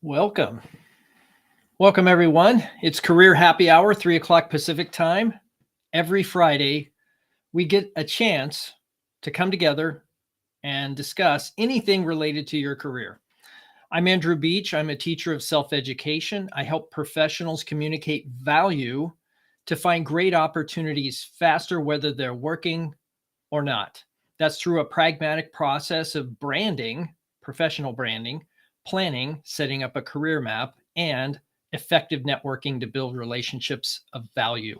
Welcome. Welcome, everyone. It's Career Happy Hour, 3 o'clock Pacific time. Every Friday, we get a chance to come together and discuss anything related to your career. I'm Andrew Beach. I'm a teacher of self-education. I help professionals communicate value to find great opportunities faster, whether they're working or not. That's through a pragmatic process of branding, professional branding, planning, setting up a career map, and effective networking to build relationships of value.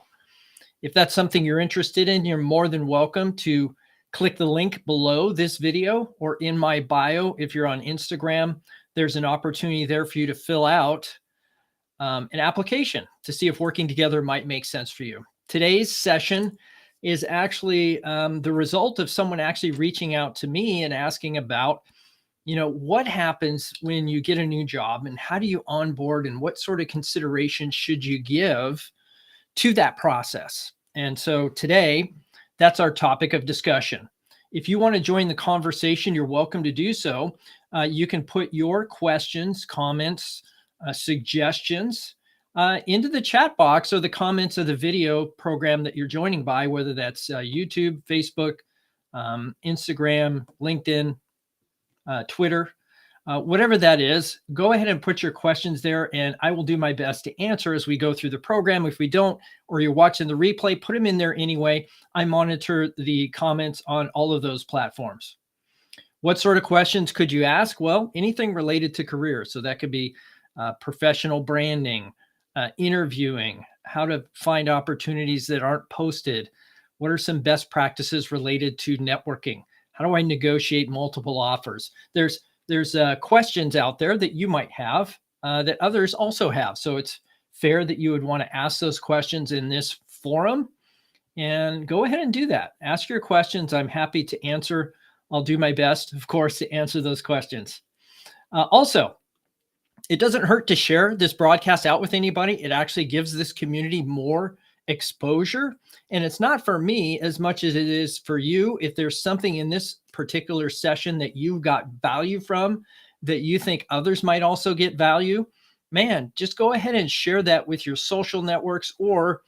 If that's something you're interested in, you're more than welcome to click the link below this video or in my bio. If you're on Instagram, there's an opportunity there for you to fill out an application to see if working together might make sense for you. Today's session is actually the result of someone actually reaching out to me and asking about, what happens when you get a new job and how do you onboard and what sort of consideration should you give to that process? And so today, that's our topic of discussion. If you want to join the conversation, you're welcome to do so. You can put your questions, comments, suggestions into the chat box or the comments of the video program that you're joining by, whether that's YouTube, Facebook, Instagram, LinkedIn, Twitter, whatever that is. Go ahead and put your questions there and I will do my best to answer as we go through the program. If we don't, or you're watching the replay, put them in there anyway. I monitor the comments on all of those platforms. What sort of questions could you ask? Well, anything related to career. So that could be professional branding, interviewing, how to find opportunities that aren't posted. What are some best practices related to networking? How do I negotiate multiple offers? There's questions out there that you might have that others also have. So it's fair that you would want to ask those questions in this forum, and go ahead and do that. Ask your questions. I'm happy to answer. I'll do my best, of course, to answer those questions. Also, it doesn't hurt to share this broadcast out with anybody. It actually gives this community more exposure. And it's not for me as much as it is for you. If there's something in this particular session that you got value from, that you think others might also get value, man, just go ahead and share that with your social networks or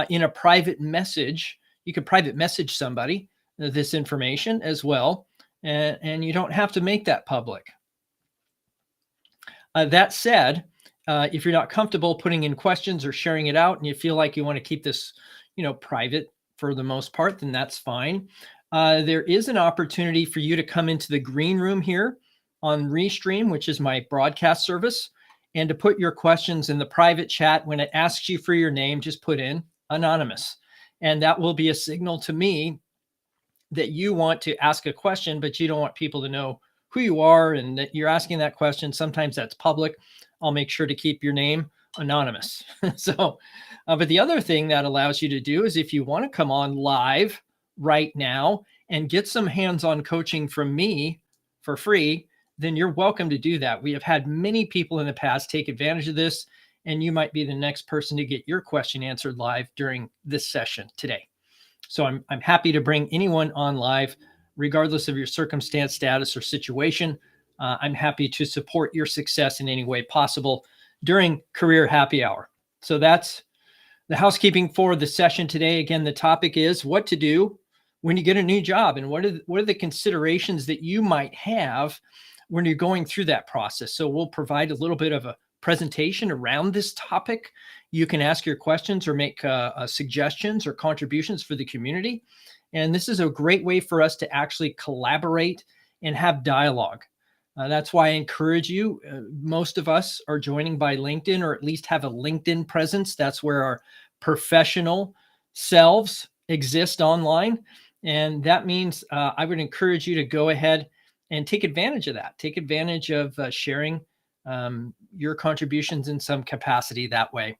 in a private message. You could private message somebody this information as well. And you don't have to make that public. That said, if you're not comfortable putting in questions or sharing it out and you feel like you want to keep this, private for the most part, then that's fine. There is an opportunity for you to come into the green room here on Restream, which is my broadcast service, and to put your questions in the private chat. When it asks you for your name, just put in anonymous. And that will be a signal to me that you want to ask a question, but you don't want people to know who you are and that you're asking that question. Sometimes that's public. I'll make sure to keep your name anonymous. But the other thing that allows you to do is if you want to come on live right now and get some hands-on coaching from me for free, then you're welcome to do that. We have had many people in the past take advantage of this, and you might be the next person to get your question answered live during this session today. So I'm happy to bring anyone on live, regardless of your circumstance, status, or situation. I'm happy to support your success in any way possible during Career Happy Hour. So that's the housekeeping for the session today. Again, the topic is what to do when you get a new job and what are the considerations that you might have when you're going through that process. So we'll provide a little bit of a presentation around this topic. You can ask your questions or make suggestions or contributions for the community. And this is a great way for us to actually collaborate and have dialogue. That's why I encourage you. Most of us are joining by LinkedIn, or at least have a LinkedIn presence. That's where our professional selves exist online. And that means I would encourage you to go ahead and take advantage of that. Take advantage of sharing your contributions in some capacity that way.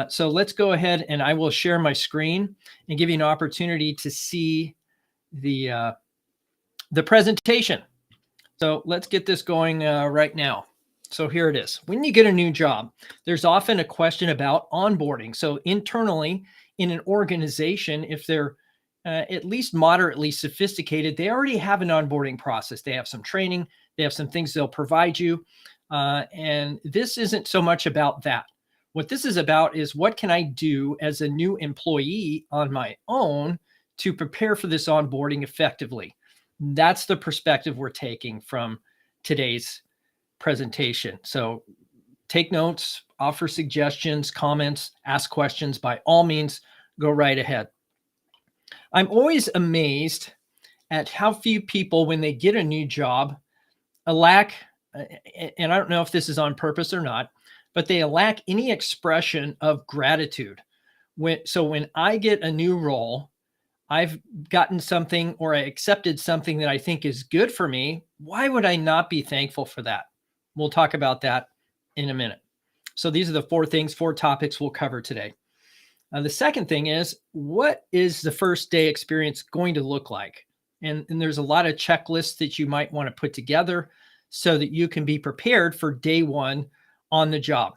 So let's go ahead and I will share my screen and give you an opportunity to see the presentation. So let's get this going right now. So here it is. When you get a new job, there's often a question about onboarding. So internally in an organization, if they're at least moderately sophisticated, they already have an onboarding process. They have some training. They have some things they'll provide you. And this isn't so much about that. What this is about is what can I do as a new employee on my own to prepare for this onboarding effectively? That's the perspective we're taking from today's presentation. So take notes, offer suggestions, comments, ask questions. By all means, go right ahead. I'm always amazed at how few people, when they get a new job, lack, and I don't know if this is on purpose or not, but they lack any expression of gratitude. When I get a new role, I've gotten something or I accepted something that I think is good for me. Why would I not be thankful for that? We'll talk about that in a minute. So these are the four topics we'll cover today. The second thing is, what is the first day experience going to look like? And there's a lot of checklists that you might want to put together so that you can be prepared for day one on the job.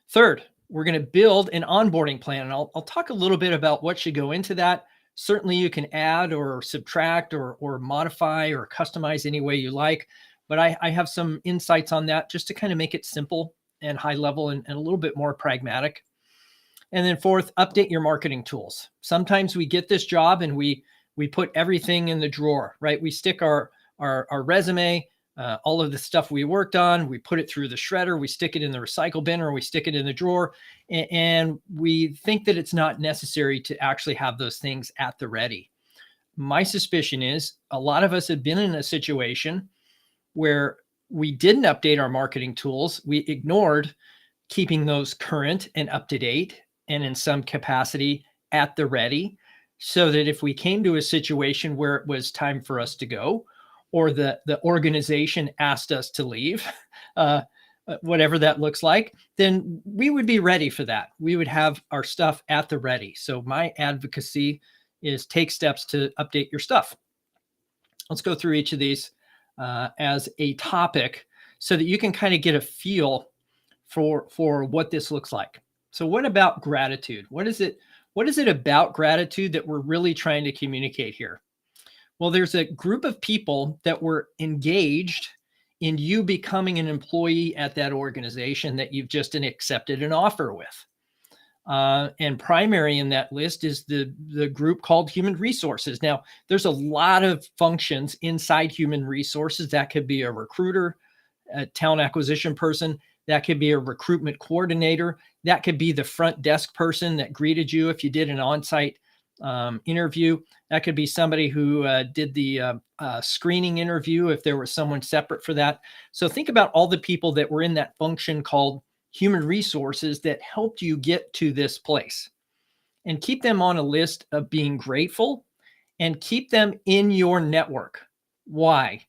Third, we're going to build an onboarding plan. And I'll talk a little bit about what should go into that. Certainly you can add or subtract or modify or customize any way you like. But I have some insights on that just to kind of make it simple and high level and a little bit more pragmatic. And then fourth, update your marketing tools. Sometimes we get this job and we put everything in the drawer, right? We stick our resume, all of the stuff we worked on, we put it through the shredder, we stick it in the recycle bin, or we stick it in the drawer, and we think that it's not necessary to actually have those things at the ready. My suspicion is a lot of us have been in a situation where we didn't update our marketing tools. We ignored keeping those current and up to date, and in some capacity at the ready, so that if we came to a situation where it was time for us to go, or the organization asked us to leave, whatever that looks like, then we would be ready for that. We would have our stuff at the ready. So my advocacy is take steps to update your stuff. Let's go through each of these as a topic so that you can kind of get a feel for what this looks like. So what about gratitude? What is it about gratitude that we're really trying to communicate here? Well, there's a group of people that were engaged in you becoming an employee at that organization that you've just accepted an offer with. And primary in that list is the group called human resources. Now, there's a lot of functions inside human resources. That could be a recruiter, a talent acquisition person. That could be a recruitment coordinator. That could be the front desk person that greeted you if you did an on-site interview. That could be somebody who did the screening interview if there was someone separate for that. So think about all the people that were in that function called human resources that helped you get to this place, and keep them on a list of being grateful and keep them in your network. Why?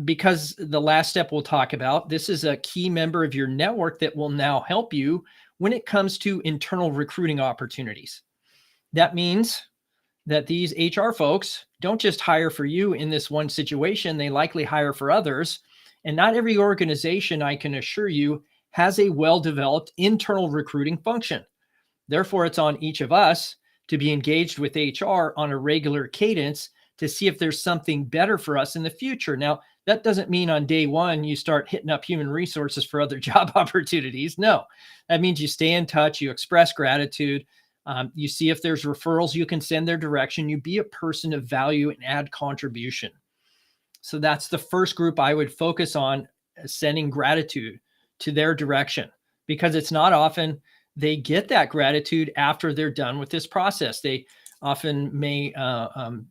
Because the last step we'll talk about, this is a key member of your network that will now help you when it comes to internal recruiting opportunities. That means that these HR folks don't just hire for you in this one situation, they likely hire for others. And not every organization, I can assure you, has a well-developed internal recruiting function. Therefore, it's on each of us to be engaged with HR on a regular cadence to see if there's something better for us in the future. Now, that doesn't mean on day one you start hitting up human resources for other job opportunities. No, that means you stay in touch, you express gratitude, you see if there's referrals you can send their direction, you be a person of value and add contribution. So that's the first group I would focus on, sending gratitude to their direction, because it's not often they get that gratitude after they're done with this process. They often may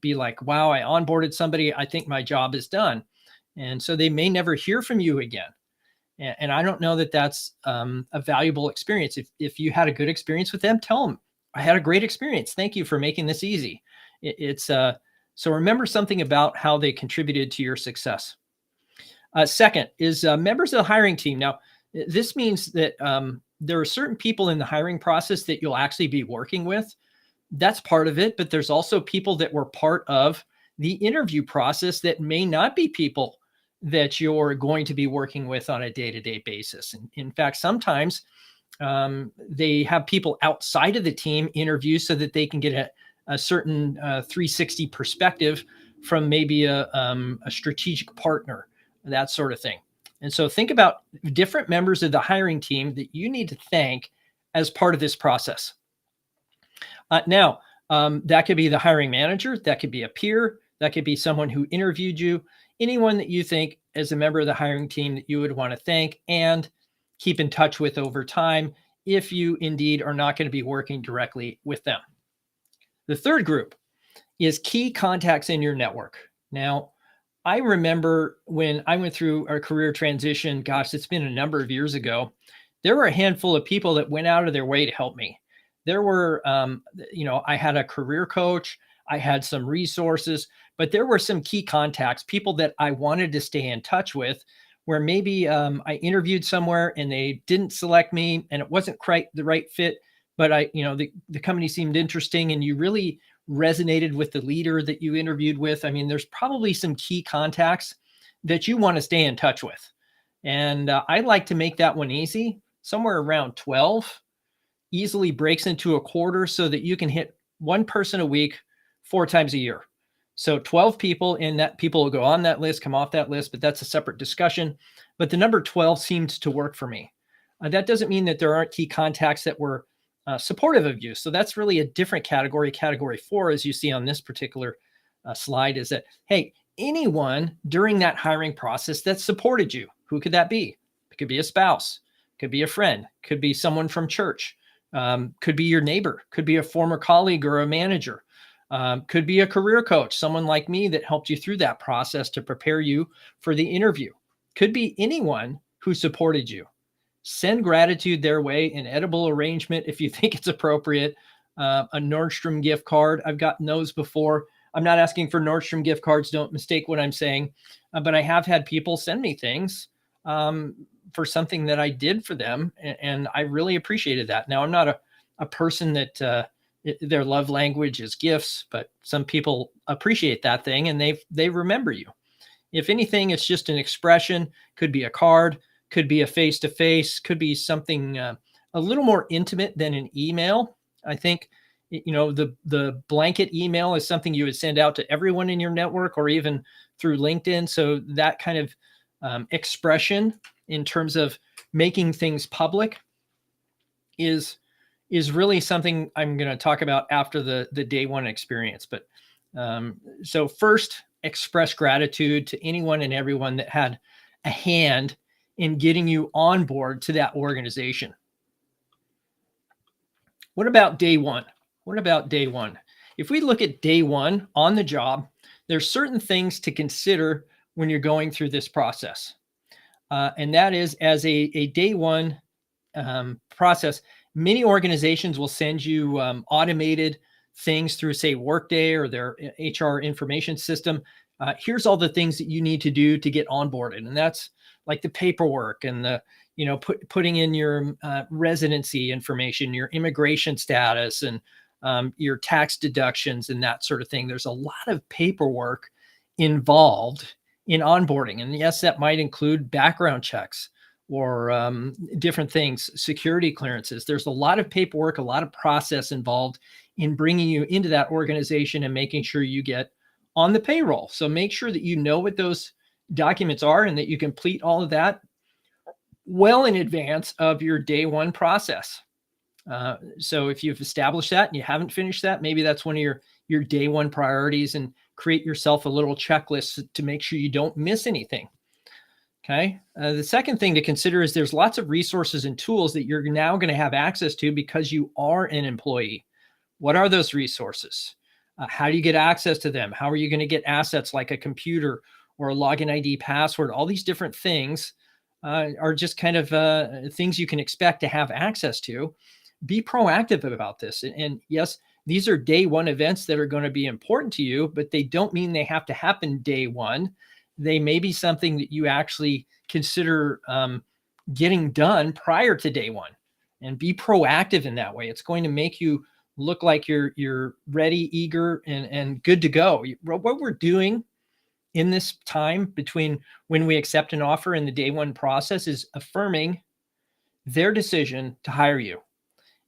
be like, wow, I onboarded somebody, I think my job is done. And so they may never hear from you again. And I don't know that that's a valuable experience. If you had a good experience with them, tell them, I had a great experience. Thank you for making this easy. So remember something about how they contributed to your success. Second is members of the hiring team. Now, this means that there are certain people in the hiring process that you'll actually be working with. That's part of it, but there's also people that were part of the interview process that may not be people that you're going to be working with on a day-to-day basis. And in fact, sometimes they have people outside of the team interview so that they can get a certain 360 perspective from maybe a strategic partner, that sort of thing. And so think about different members of the hiring team that you need to thank as part of this process. Now, that could be the hiring manager, that could be a peer, that could be someone who interviewed you, anyone that you think as a member of the hiring team that you would want to thank and keep in touch with over time if you indeed are not going to be working directly with them. The third group is key contacts in your network. Now, I remember when I went through a career transition, gosh, it's been a number of years ago, there were a handful of people that went out of their way to help me. There were, I had a career coach, I had some resources, but there were some key contacts, people that I wanted to stay in touch with, where maybe I interviewed somewhere and they didn't select me and it wasn't quite the right fit, but the company seemed interesting and you really resonated with the leader that you interviewed with. I mean, there's probably some key contacts that you want to stay in touch with. And I like to make that one easy, somewhere around 12, easily breaks into a quarter so that you can hit one person a week 4 times a year. So 12 people, and that people will go on that list, come off that list, but that's a separate discussion. But the number 12 seems to work for me. That doesn't mean that there aren't key contacts that were supportive of you. So that's really a different category. Category 4, as you see on this particular slide, is that, hey, anyone during that hiring process that supported you. Who could that be? It could be a spouse, could be a friend, could be someone from church, could be your neighbor, could be a former colleague or a manager, could be a career coach, someone like me that helped you through that process to prepare you for the interview. Could be anyone who supported you. Send gratitude their way, an edible arrangement if you think it's appropriate, a Nordstrom gift card. I've gotten those before. I'm not asking for Nordstrom gift cards. Don't mistake what I'm saying. But I have had people send me things for something that I did for them. And I really appreciated that. Now, I'm not a person that their love language is gifts, but some people appreciate that thing and they remember you. If anything, it's just an expression, could be a card, could be a face-to-face, could be something a little more intimate than an email. I think, the blanket email is something you would send out to everyone in your network or even through LinkedIn. So that kind of expression in terms of making things public is really something I'm going to talk about after the day one experience. But so first, express gratitude to anyone and everyone that had a hand in getting you on board to that organization. What about day one? What about day one? If we look at day one on the job, there's certain things to consider when you're going through this process. And that is, as a day one process, many organizations will send you automated things through, say, Workday or their HR information system. Here's all the things that you need to do to get onboarded. And that's like the paperwork and the, putting in your residency information, your immigration status, and your tax deductions and that sort of thing. There's a lot of paperwork involved in onboarding. And yes, that might include background checks or different things, security clearances. There's a lot of paperwork, a lot of process involved in bringing you into that organization and making sure you get on the payroll. So make sure that you know what those documents are and that you complete all of that well in advance of your day one process. So if you've established that and you haven't finished that, maybe that's one of your day one priorities, and create yourself a little checklist to make sure you don't miss anything. Okay. The second thing to consider is there's lots of resources and tools that you're now going to have access to because you are an employee. What are those resources? How do you get access to them? How are you going to get assets like a computer or a login ID password? All these different things are just kind of things you can expect to have access to. Be proactive about this. And yes, these are day one events that are going to be important to you, but they don't mean they have to happen day one. They may be something that you actually consider getting done prior to day one, and be proactive in that way. It's going to make you look like you're ready, eager, and good to go. What we're doing in this time between when we accept an offer and the day one process is affirming their decision to hire you.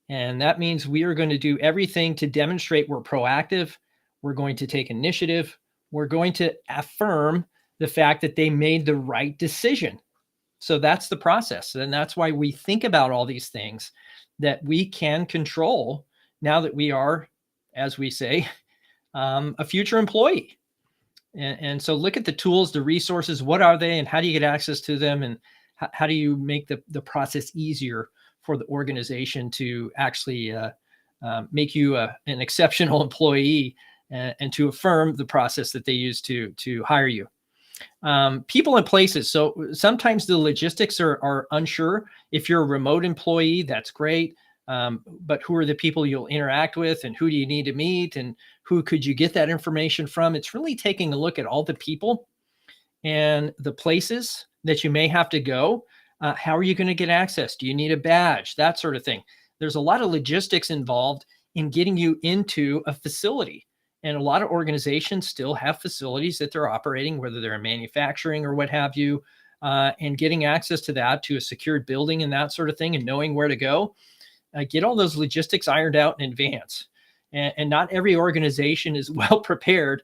And that means we are going to do everything to demonstrate we're proactive. We're going to take initiative. We're going to affirm the fact that they made the right decision. So that's the process. And that's why we think about all these things that we can control now that we are, as we say, a future employee. And so look at the tools, the resources, what are they and how do you get access to them? And how do you make the process easier for the organization to actually make you an exceptional employee and to affirm the process that they use to hire you. People and places. So sometimes the logistics are unsure. If you're a remote employee, that's great. But who are the people you'll interact with and who do you need to meet and who could you get that information from? It's really taking a look at all the people and the places that you may have to go. How are you going to get access? Do you need a badge? That sort of thing. There's a lot of logistics involved in getting you into a facility. And a lot of organizations still have facilities that they're operating, whether they're in manufacturing or what have you, and getting access to that, to a secured building and that sort of thing, and knowing where to go. Get all those logistics ironed out in advance. And not every organization is well prepared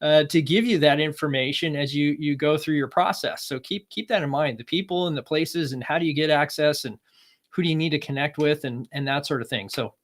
to give you that information as you go through your process. So keep that in mind, the people and the places and how do you get access and who do you need to connect with and that sort of thing. So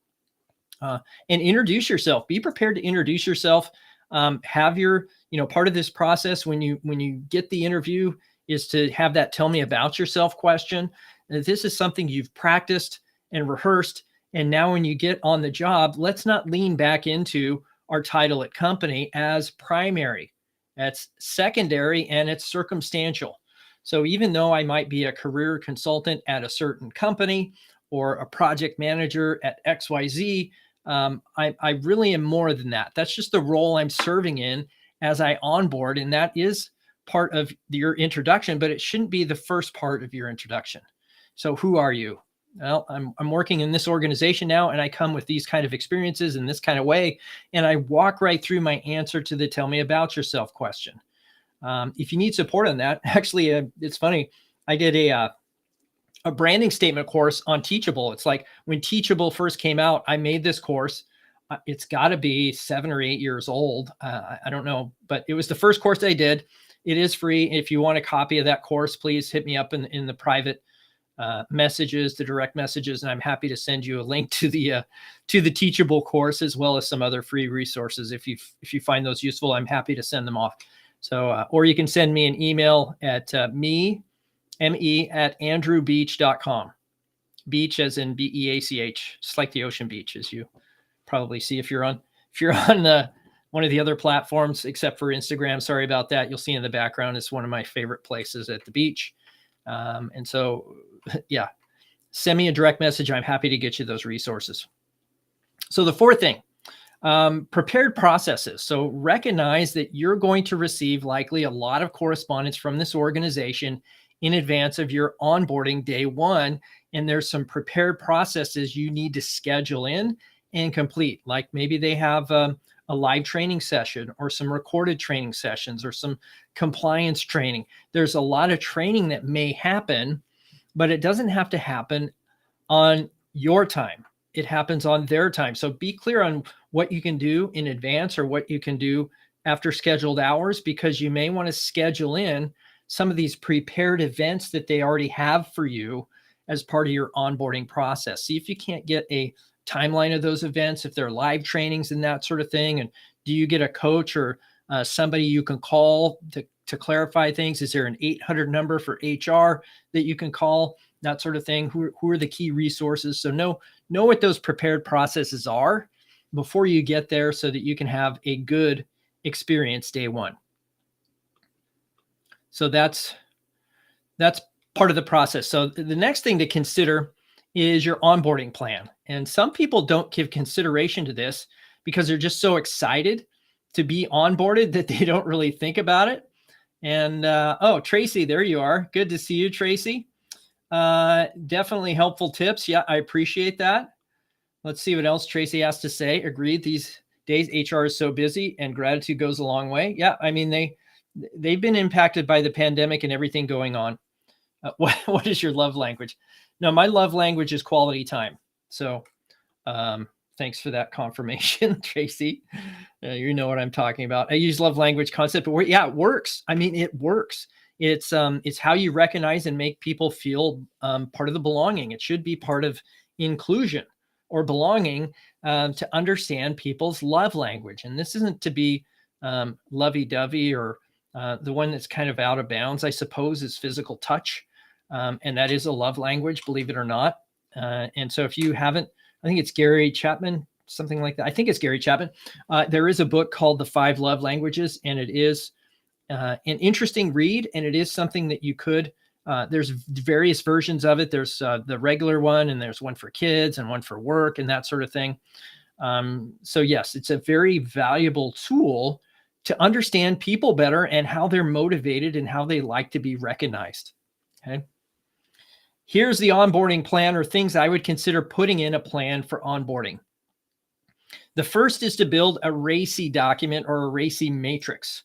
and introduce yourself. Be prepared to introduce yourself. Have your, part of this process when you get the interview is to have that tell me about yourself question. And this is something you've practiced and rehearsed. And now when you get on the job, let's not lean back into our title at company as primary. That's secondary and it's circumstantial. So even though I might be a career consultant at a certain company or a project manager at XYZ, I really am more than that. That's just the role I'm serving in as I onboard. And that is part of your introduction, but it shouldn't be the first part of your introduction. So who are you? Well, I'm working in this organization now, and I come with these kind of experiences in this kind of way. And I walk right through my answer to the tell me about yourself question. If you need support on that, actually, it's funny. I did a branding statement course on Teachable. It's like when Teachable first came out, I made this course. It's got to be 7 or 8 years old. I don't know, but it was the first course I did. It is free. If you want a copy of that course, please hit me up in the private messages, the direct messages, and I'm happy to send you a link to the Teachable course as well as some other free resources. If you find those useful, I'm happy to send them off. So, or you can send me an email at me@andrewbeach.com. Beach as in BEACH, just like the ocean beach, as you probably see if you're on one of the other platforms, except for Instagram. Sorry about that. You'll see in the background, it's one of my favorite places at the beach. And so, yeah, send me a direct message. I'm happy to get you those resources. So the fourth thing, prepared processes. So recognize that you're going to receive likely a lot of correspondence from this organization in advance of your onboarding day one. And there's some prepared processes you need to schedule in and complete. Like maybe they have a live training session or some recorded training sessions or some compliance training. There's a lot of training that may happen, but it doesn't have to happen on your time. It happens on their time. So be clear on what you can do in advance or what you can do after scheduled hours, because you may want to schedule in some of these prepared events that they already have for you as part of your onboarding process. See if you can't get a timeline of those events, if they're live trainings and that sort of thing. And do you get a coach or somebody you can call to clarify things? Is there an 800 number for HR that you can call? That sort of thing. Who are the key resources? So know what those prepared processes are before you get there so that you can have a good experience day one. So that's part of the process. So the next thing to consider is your onboarding plan. And some people don't give consideration to this because they're just so excited to be onboarded that they don't really think about it. And oh, Tracy, there you are. Good to see you, Tracy. Definitely helpful tips. Yeah, I appreciate that. Let's see what else Tracy has to say. Agreed. These days, HR is so busy and gratitude goes a long way. Yeah, I mean, they've been impacted by the pandemic and everything going on. What is your love language? No, my love language is quality time. So thanks for that confirmation, Tracy. You know what I'm talking about. I use love language concept, but yeah, it works. I mean, it works. It's how you recognize and make people feel part of the belonging. It should be part of inclusion or belonging, to understand people's love language. And this isn't to be lovey-dovey, or the one that's kind of out of bounds, I suppose, is physical touch. And that is a love language, believe it or not. And so if you haven't, I think it's Gary Chapman, something like that. I think it's Gary Chapman. There is a book called The 5 Love Languages, and it is an interesting read. And it is something that you could, there's various versions of it. There's the regular one, and there's one for kids and one for work and that sort of thing. So yes, it's a very valuable tool to understand people better and how they're motivated and how they like to be recognized. Okay. Here's the onboarding plan, or things I would consider putting in a plan for onboarding. The first is to build a RACY document or a RACY matrix.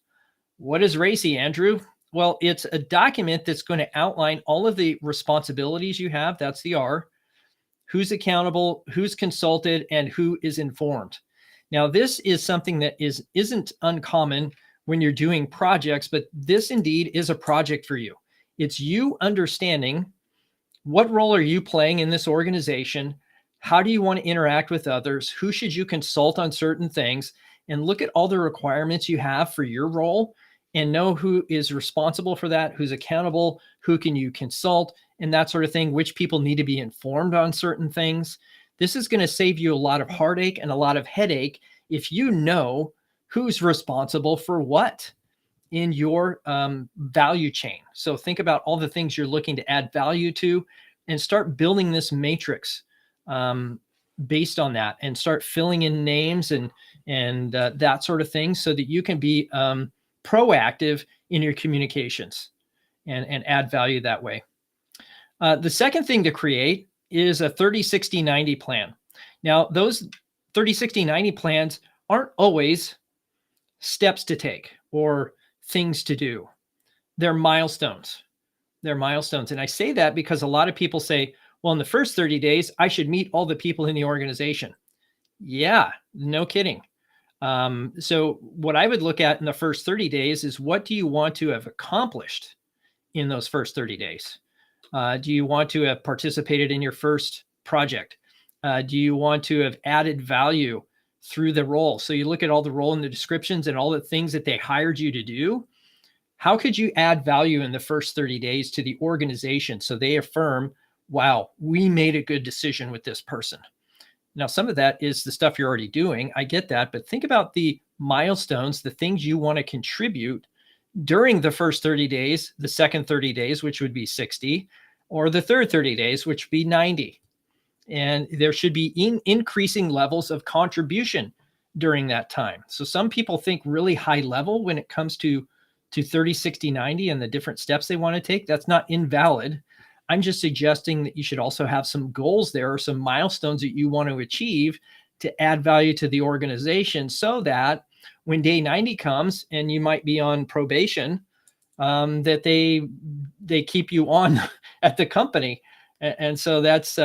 What is RACY, Andrew? Well, it's a document that's going to outline all of the responsibilities you have. That's the R. Who's accountable, who's consulted, and who is informed. Now, this is something that isn't uncommon when you're doing projects, but this indeed is a project for you. It's you understanding what role are you playing in this organization? How do you want to interact with others? Who should you consult on certain things? And look at all the requirements you have for your role and know who is responsible for that, who's accountable, who can you consult, and that sort of thing, which people need to be informed on certain things. This is going to save you a lot of heartache and a lot of headache if you know who's responsible for what in your value chain. So think about all the things you're looking to add value to, and start building this matrix based on that, and start filling in names and that sort of thing, so that you can be proactive in your communications and add value that way. The second thing to create is a 30, 60, 90 plan. Now, those 30, 60, 90 plans aren't always steps to take or things to do. They're milestones. They're milestones. And I say that because a lot of people say, well, in the first 30 days, I should meet all the people in the organization. Yeah, no kidding. So what I would look at in the first 30 days is, what do you want to have accomplished in those first 30 days? Do you want to have participated in your first project? Do you want to have added value through the role? So you look at all the role in the descriptions and all the things that they hired you to do. How could you add value in the first 30 days to the organization so they affirm, wow, we made a good decision with this person? Now, some of that is the stuff you're already doing. I get that. But think about the milestones, the things you want to contribute during the first 30 days, the second 30 days, which would be 60, or the third 30 days, which would be 90. And there should be increasing levels of contribution during that time. So some people think really high level when it comes to 30, 60, 90 and the different steps they want to take. That's not invalid. I'm just suggesting that you should also have some goals there, or some milestones that you want to achieve to add value to the organization, so that when day 90 comes and you might be on probation, that they keep you on at the company. And so that's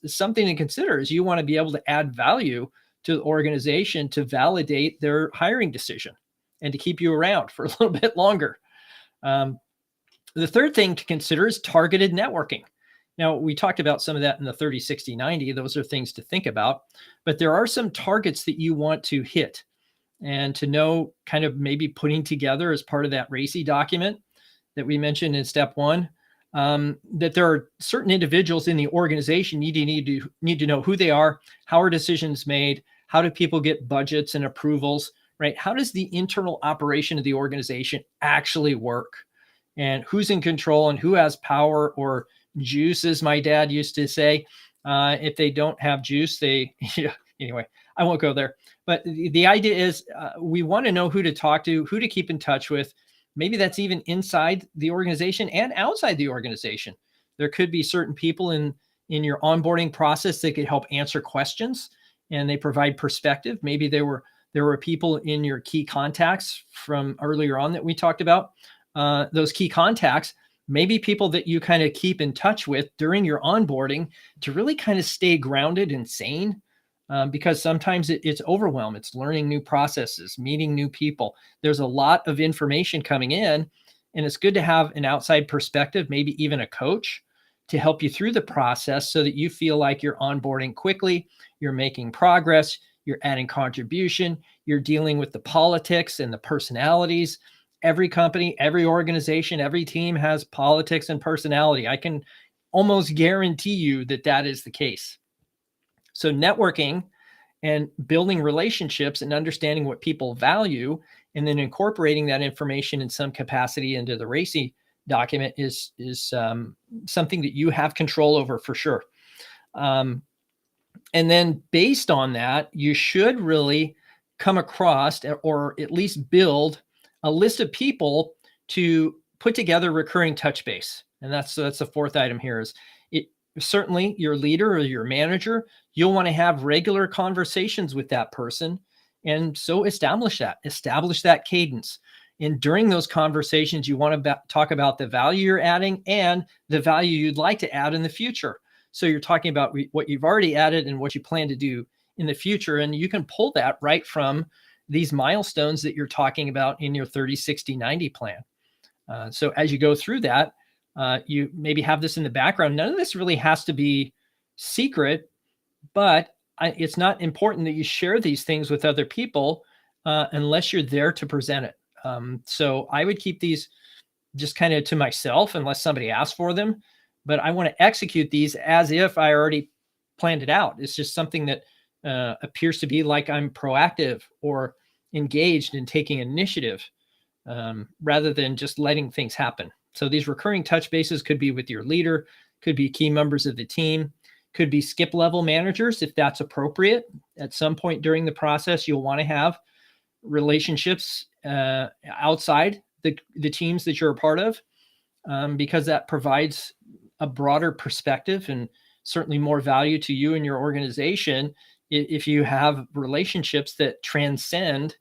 something to consider, is you want to be able to add value to the organization to validate their hiring decision and to keep you around for a little bit longer. The third thing to consider is targeted networking. Now, we talked about some of that in the 30, 60, 90. Those are things to think about, but there are some targets that you want to hit and to know, kind of maybe putting together as part of that RACY document that we mentioned in step 1, that there are certain individuals in the organization you need to know who they are, how are decisions made, how do people get budgets and approvals, right? How does the internal operation of the organization actually work? And who's in control and who has power or juice, as my dad used to say. If they don't have juice, they, anyway, I won't go there. But the idea is we want to know who to talk to, who to keep in touch with. Maybe that's even inside the organization and outside the organization. There could be certain people in your onboarding process that could help answer questions, and they provide perspective. Maybe there were people in your key contacts from earlier on that we talked about. Those key contacts, maybe people that you kind of keep in touch with during your onboarding to really kind of stay grounded and sane, because sometimes it's overwhelm. It's learning new processes, meeting new people. There's a lot of information coming in, And it's good to have an outside perspective, maybe even a coach, to help you through the process so that you feel like you're onboarding quickly, you're making progress, you're adding contribution, you're dealing with the politics and the personalities. Every company, every organization, every team has politics and personality. I can almost guarantee you that that is the case. So networking and building relationships and understanding what people value and then incorporating that information in some capacity into the racy document is something that you have control over for sure. And then based on that, you should really come across or at least build a list of people to put together recurring touch base. And that's the fourth item here is it certainly your leader or your manager, you'll want to have regular conversations with that person. And so establish that cadence. And during those conversations, you want to talk about the value you're adding and the value you'd like to add in the future. So you're talking about what you've already added and what you plan to do in the future. And you can pull that right from these milestones that you're talking about in your 30, 60, 90 plan. So as you go through that, you maybe have this in the background. None of this really has to be secret, but it's not important that you share these things with other people unless you're there to present it. So I would keep these just kind of to myself unless somebody asks for them, but I want to execute these as if I already planned it out. It's just something that appears to be like I'm proactive or engaged in taking initiative rather than just letting things happen. So these recurring touch bases could be with your leader, could be key members of the team, could be skip level managers if that's appropriate. At some point during the process, you'll want to have relationships outside the teams that you're a part of because that provides a broader perspective and certainly more value to you and your organization if you have relationships that transcend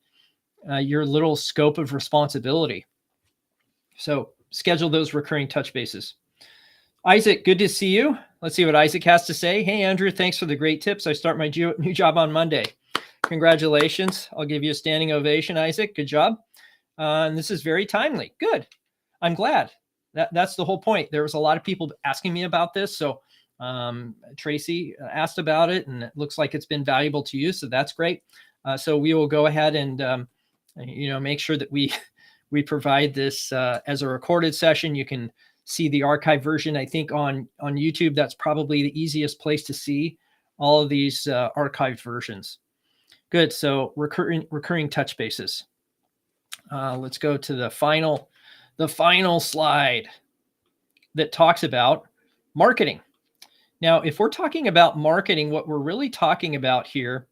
your little scope of responsibility. So schedule those recurring touch bases. Isaac, good to see you. Let's see what Isaac has to say. Hey, Andrew, thanks for the great tips. I start my new job on Monday. Congratulations. I'll give you a standing ovation, Isaac. Good job. And this is very timely. Good. I'm glad. That's the whole point. There was a lot of people asking me about this. So Tracy asked about it, and it looks like it's been valuable to you. So that's great. So we will go ahead and make sure that we provide this as a recorded session. You can see the archive version, I think, on YouTube. That's probably the easiest place to see all of these archived versions. Good. So recurring touch bases. Let's go to the final slide that talks about marketing. Now, if we're talking about marketing, what we're really talking about here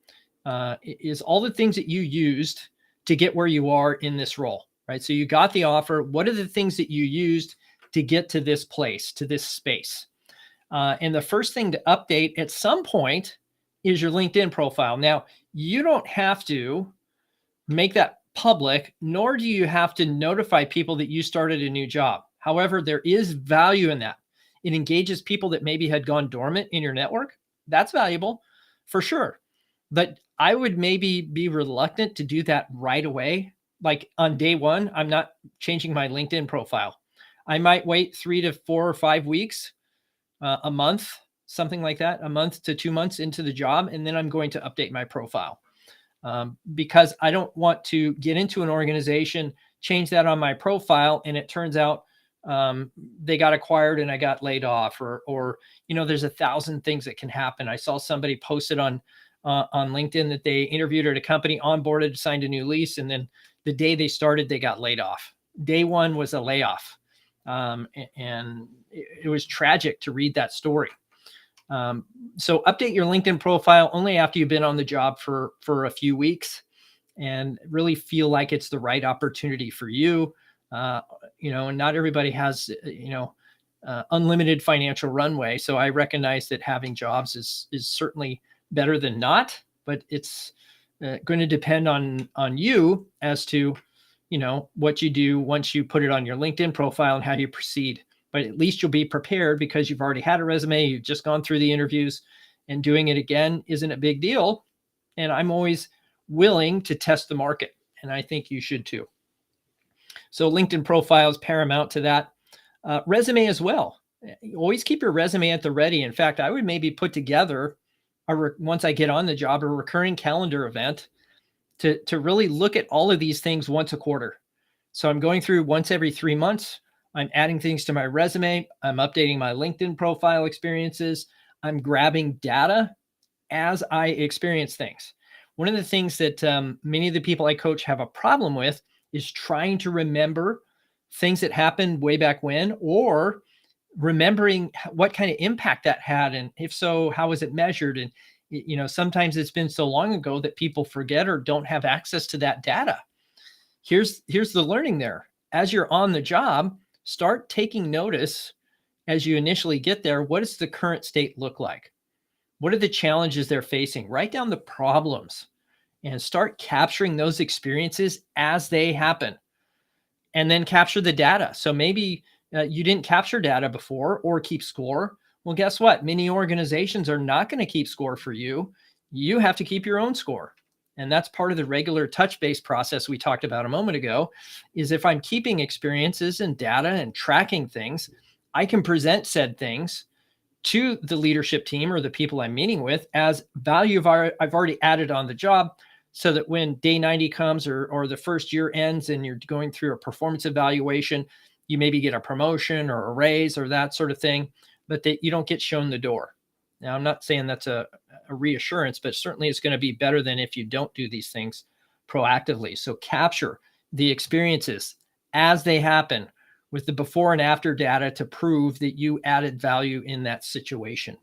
is all the things that you used to get where you are in this role, right? So you got the offer. What are the things that you used to get to this place, to this space? And the first thing to update at some point is your LinkedIn profile. Now, you don't have to make that public, nor do you have to notify people that you started a new job. However, there is value in that. It engages people that maybe had gone dormant in your network. That's valuable for sure. But I would maybe be reluctant to do that right away. Like on day one, I'm not changing my LinkedIn profile. I might wait 3 to 4 or 5 weeks, a month, something like that, a month to 2 months into the job, and then I'm going to update my profile because I don't want to get into an organization, change that on my profile, and it turns out they got acquired and I got laid off, or there's 1,000 things that can happen. I saw somebody posted on LinkedIn that they interviewed at a company, onboarded, signed a new lease, and then the day they started, they got laid off. Day one was a layoff. And it was tragic to read that story. So update your LinkedIn profile only after you've been on the job for a few weeks and really feel like it's the right opportunity for you. And not everybody has, unlimited financial runway. So I recognize that having jobs is certainly better than not, but it's going to depend on you as to what you do once you put it on your LinkedIn profile and how you proceed. But at least you'll be prepared because you've already had a resume. You've just gone through the interviews, and doing it again isn't a big deal. And I'm always willing to test the market, and I think you should too. So LinkedIn profile is paramount to that. Resume as well. Always keep your resume at the ready. In fact, I would maybe put together once I get on the job, a recurring calendar event to really look at all of these things once a quarter. So I'm going through once every 3 months. I'm adding things to my resume. I'm updating my LinkedIn profile experiences. I'm grabbing data as I experience things. One of the things that many of the people I coach have a problem with is trying to remember things that happened way back when, or remembering what kind of impact that had, and if so, how was it measured? And sometimes it's been so long ago that people forget or don't have access to that data. Here's the learning there. As you're on the job, start taking notice as you initially get there. What does the current state look like? What are the challenges they're facing? Write down the problems and start capturing those experiences as they happen, and then capture the data. So maybe you didn't capture data before or keep score. Well, guess what? Many organizations are not going to keep score for you. You have to keep your own score. And that's part of the regular touch-based process we talked about a moment ago, is if I'm keeping experiences and data and tracking things, I can present said things to the leadership team or the people I'm meeting with as value I've already added on the job, so that when day 90 comes or the first year ends and you're going through a performance evaluation, you maybe get a promotion or a raise or that sort of thing, but that you don't get shown the door. Now, I'm not saying that's a reassurance, but certainly it's going to be better than if you don't do these things proactively. So capture the experiences as they happen with the before and after data to prove that you added value in that situation.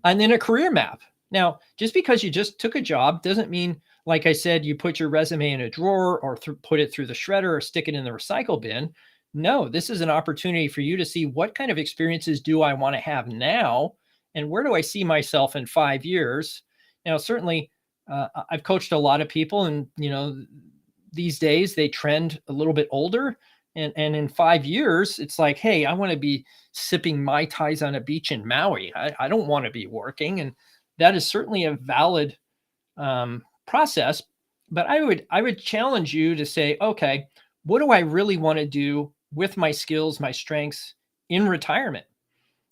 And then a career map. Now, just because you just took a job doesn't mean, like I said, you put your resume in a drawer or put it through the shredder or stick it in the recycle bin. No, this is an opportunity for you to see what kind of experiences do I want to have now, and where do I see myself in 5 years? Now, certainly, I've coached a lot of people, and these days they trend a little bit older. And in 5 years, it's like, hey, I want to be sipping Mai Tais on a beach in Maui. I don't want to be working. And that is certainly a valid process. But I would challenge you to say, okay, what do I really want to do with my skills, my strengths in retirement?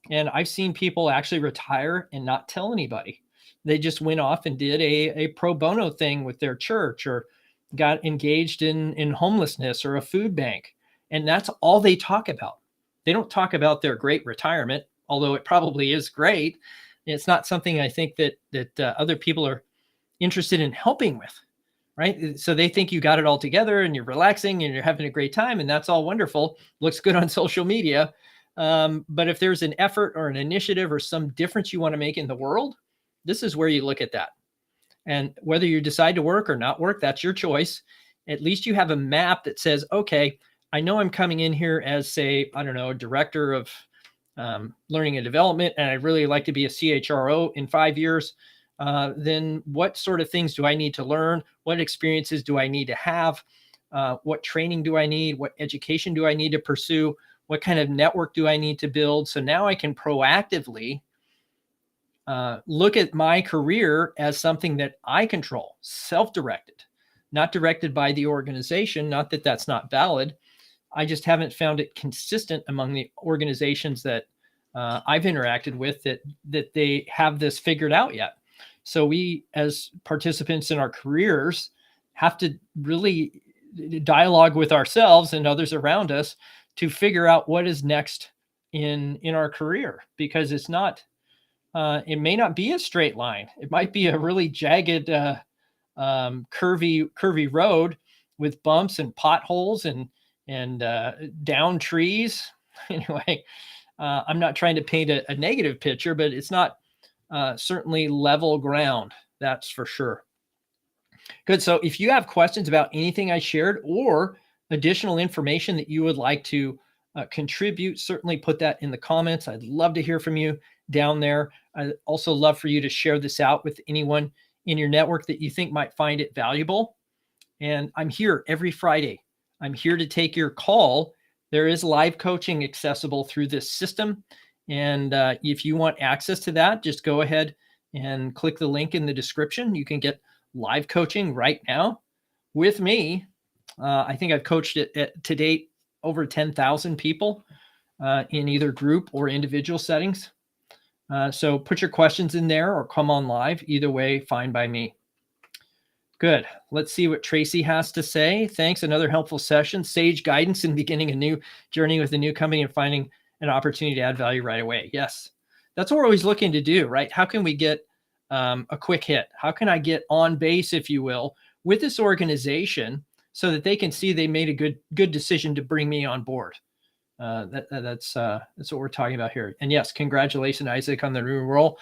And I've seen people actually retire and not tell anybody. They just went off and did a pro bono thing with their church, or got engaged in homelessness or a food bank. And that's all they talk about. They don't talk about their great retirement, although it probably is great. It's not something I think that other people are interested in helping with, right? So they think you got it all together and you're relaxing and you're having a great time, and that's all wonderful. Looks good on social media. But if there's an effort or an initiative or some difference you want to make in the world, this is where you look at that. And whether you decide to work or not work, that's your choice. At least you have a map that says, okay, I know I'm coming in here as, say, I don't know, a director of learning and development, and I'd really like to be a CHRO in 5 years. Then what sort of things do I need to learn? What experiences do I need to have? What training do I need? What education do I need to pursue? What kind of network do I need to build? So now I can proactively look at my career as something that I control, self-directed, not directed by the organization. Not that that's not valid. I just haven't found it consistent among the organizations that I've interacted with that they have this figured out yet. So we, as participants in our careers, have to really dialogue with ourselves and others around us to figure out what is next in our career, because it's not. It may not be a straight line. It might be a really jagged, curvy road with bumps and potholes and down trees. Anyway, I'm not trying to paint a negative picture, but it's not certainly level ground. That's for sure. Good. So if you have questions about anything I shared or additional information that you would like to contribute, certainly put that in the comments. I'd love to hear from you down there. I'd also love for you to share this out with anyone in your network that you think might find it valuable. And I'm here every Friday. I'm here to take your call. There is live coaching accessible through this system. And if you want access to that, just go ahead and click the link in the description. You can get live coaching right now with me. I think I've coached it to date over 10,000 people in either group or individual settings. So put your questions in there or come on live. Either way, fine by me. Good. Let's see what Tracy has to say. Thanks. Another helpful session. Sage guidance in beginning a new journey with a new company and finding an opportunity to add value right away. Yes. That's what we're always looking to do, right? How can we get a quick hit? How can I get on base, if you will, with this organization so that they can see they made a good decision to bring me on board? That's what we're talking about here. And yes, congratulations, Isaac, on the new role.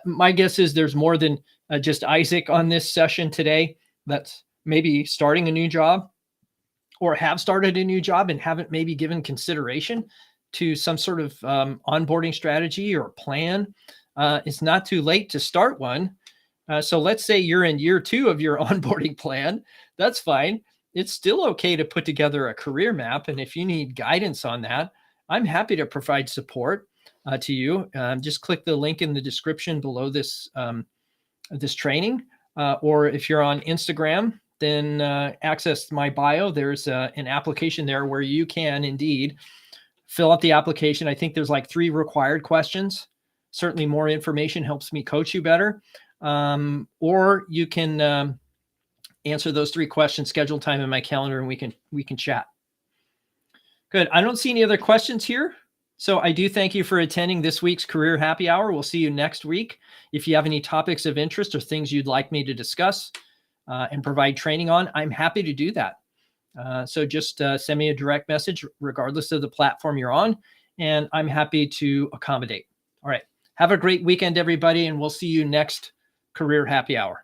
My guess is there's more than just Isaac on this session today that's maybe starting a new job or have started a new job and haven't maybe given consideration to some sort of onboarding strategy or plan. It's not too late to start one. So let's say you're in year 2 of your onboarding plan. That's fine. It's still okay to put together a career map. And if you need guidance on that, I'm happy to provide support to you. Just click the link in the description below this, this training. Or if you're on Instagram, then access my bio. There's an application there where you can indeed fill out the application. I think there's like 3 required questions. Certainly more information helps me coach you better. Or you can answer those 3 questions, schedule time in my calendar, and we can chat. Good. I don't see any other questions here. So I do thank you for attending this week's Career Happy Hour. We'll see you next week. If you have any topics of interest or things you'd like me to discuss and provide training on, I'm happy to do that. So just send me a direct message, regardless of the platform you're on, and I'm happy to accommodate. All right. Have a great weekend, everybody, and we'll see you next Career Happy Hour.